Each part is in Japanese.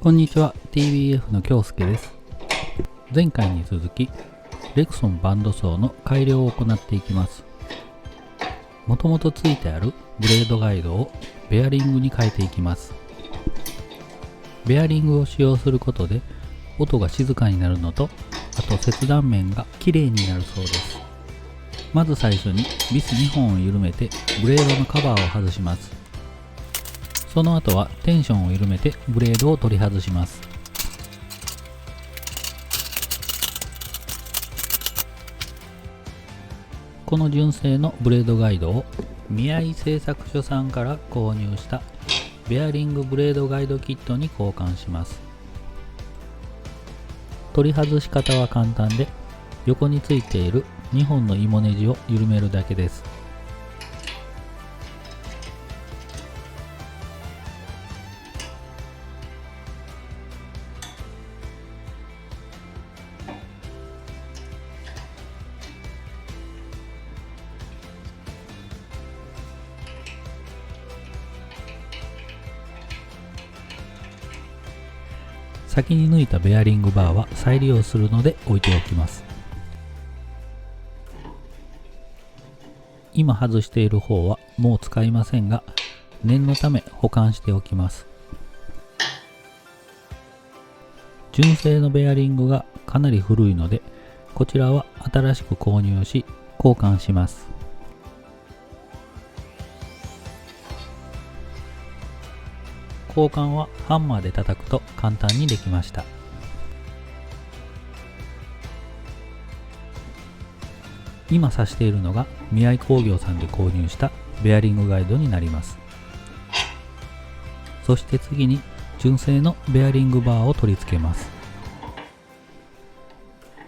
こんにちは、TBF の京介です。前回に続き、レクソンバンドソーの改良を行っていきます。もともとついてあるブレードガイドをベアリングに変えていきます。ベアリングを使用することで音が静かになるのと、あと切断面が綺麗になるそうです。まず最初にビス2本を緩めてブレードのカバーを外します。その後はテンションを緩めてブレードを取り外します。この純正のブレードガイドを宮井製作所さんから購入したベアリングブレードガイドキットに交換します。取り外し方は簡単で、横についている2本の芋ネジを緩めるだけです。先に抜いたベアリングバーは再利用するので置いておきます。今外している方はもう使いませんが、念のため保管しておきます。純正のベアリングがかなり古いので、こちらは新しく購入し交換します。交換はハンマーで叩くと簡単にできました。今挿しているのが宮井工業さんで購入したベアリングガイドになります。そして次に純正のベアリングバーを取り付けます。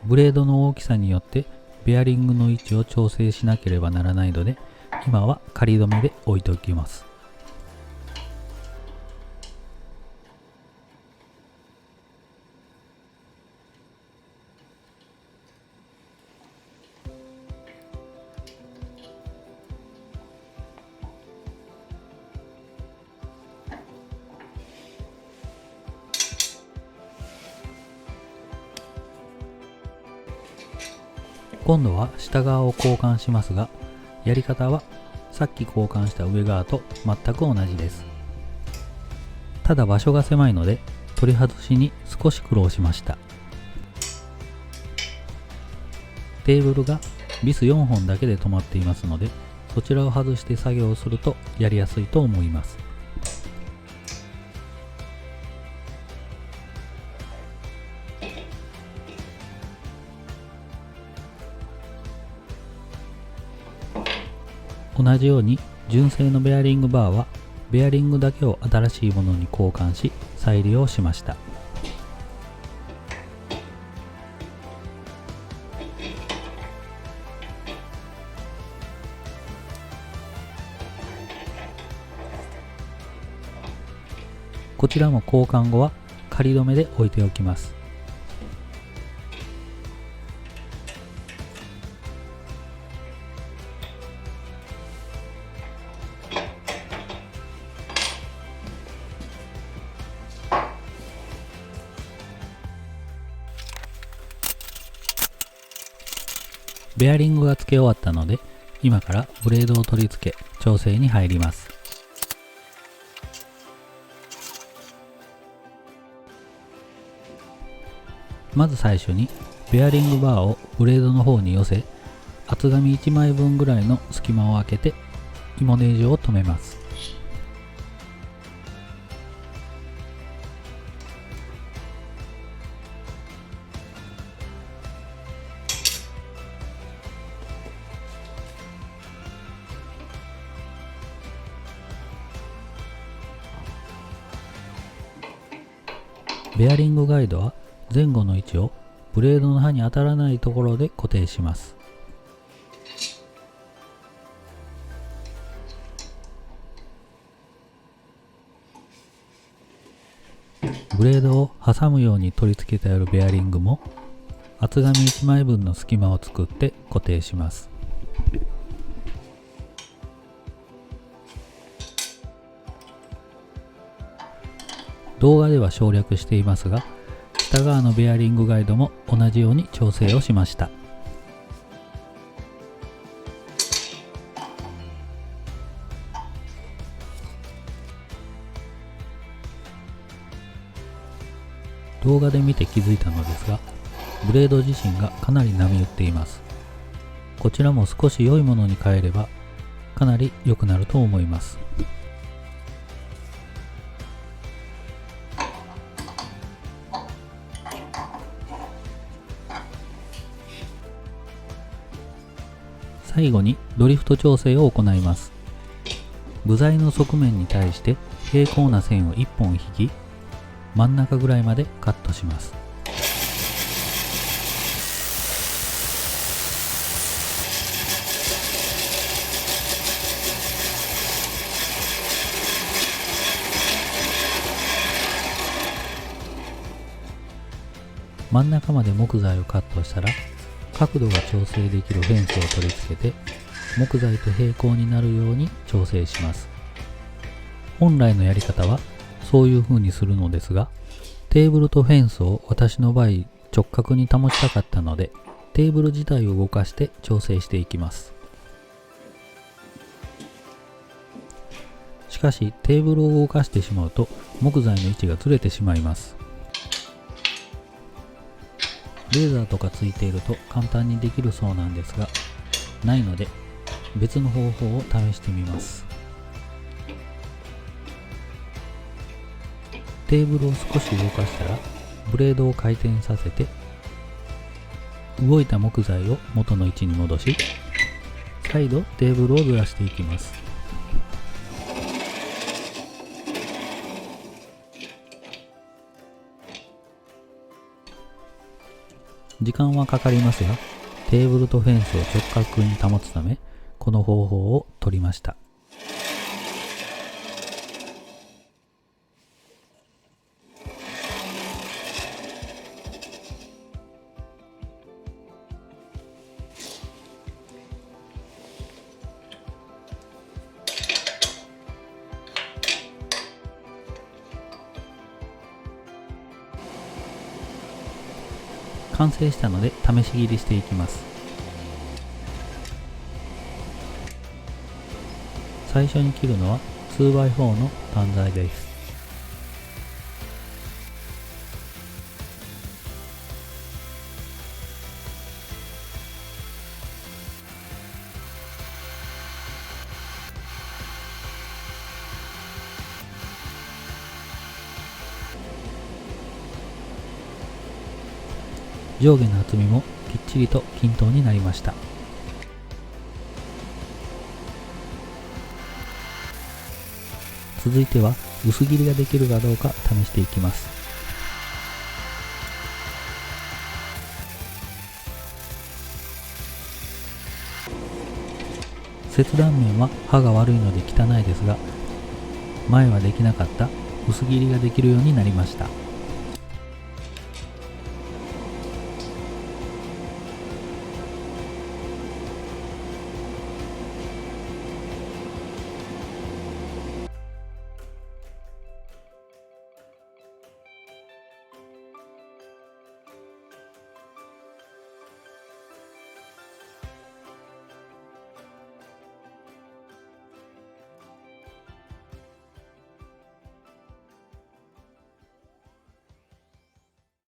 ブレードの大きさによってベアリングの位置を調整しなければならないので、今は仮止めで置いておきます。今度は下側を交換しますが、やり方はさっき交換した上側と全く同じです。ただ場所が狭いので取り外しに少し苦労しました。テーブルがビス4本だけで止まっていますので、そちらを外して作業をするとやりやすいと思います。同じように純正のベアリングバーはベアリングだけを新しいものに交換し再利用しました。こちらも交換後は仮止めで置いておきます。ベアリングが付け終わったので、今からブレードを取り付け調整に入ります。まず最初にベアリングバーをブレードの方に寄せ、厚紙1枚分ぐらいの隙間を空けて芋ネジを留めます。ベアリングガイドは前後の位置をブレードの刃に当たらないところで固定します。ブレードを挟むように取り付けてあるベアリングも厚紙1枚分の隙間を作って固定します。動画では省略していますが、下側のベアリングガイドも同じように調整をしました。動画で見て気づいたのですが、ブレード自身がかなり波打っています。こちらも少し良いものに変えればかなり良くなると思います。最後にドリフト調整を行います。部材の側面に対して平行な線を1本引き、真ん中ぐらいまでカットします。真ん中まで木材をカットしたら、角度が調整できるフェンスを取り付けて、木材と平行になるように調整します。本来のやり方はそういう風にするのですが、テーブルとフェンスを私の場合直角に保ちたかったので、テーブル自体を動かして調整していきます。しかしテーブルを動かしてしまうと木材の位置がずれてしまいます。レーザーとかついていると簡単にできるそうなんですが、ないので別の方法を試してみます。テーブルを少し動かしたらブレードを回転させて、動いた木材を元の位置に戻し、再度テーブルをずらしていきます。時間はかかりますが、テーブルとフェンスを直角に保つため、この方法を取りました。完成したので試し切りしていきます。最初に切るのは 2x4 の単材です。上下の厚みもきっちりと均等になりました。続いては薄切りができるかどうか試していきます。切断面は刃が悪いので汚いですが、前はできなかった薄切りができるようになりました。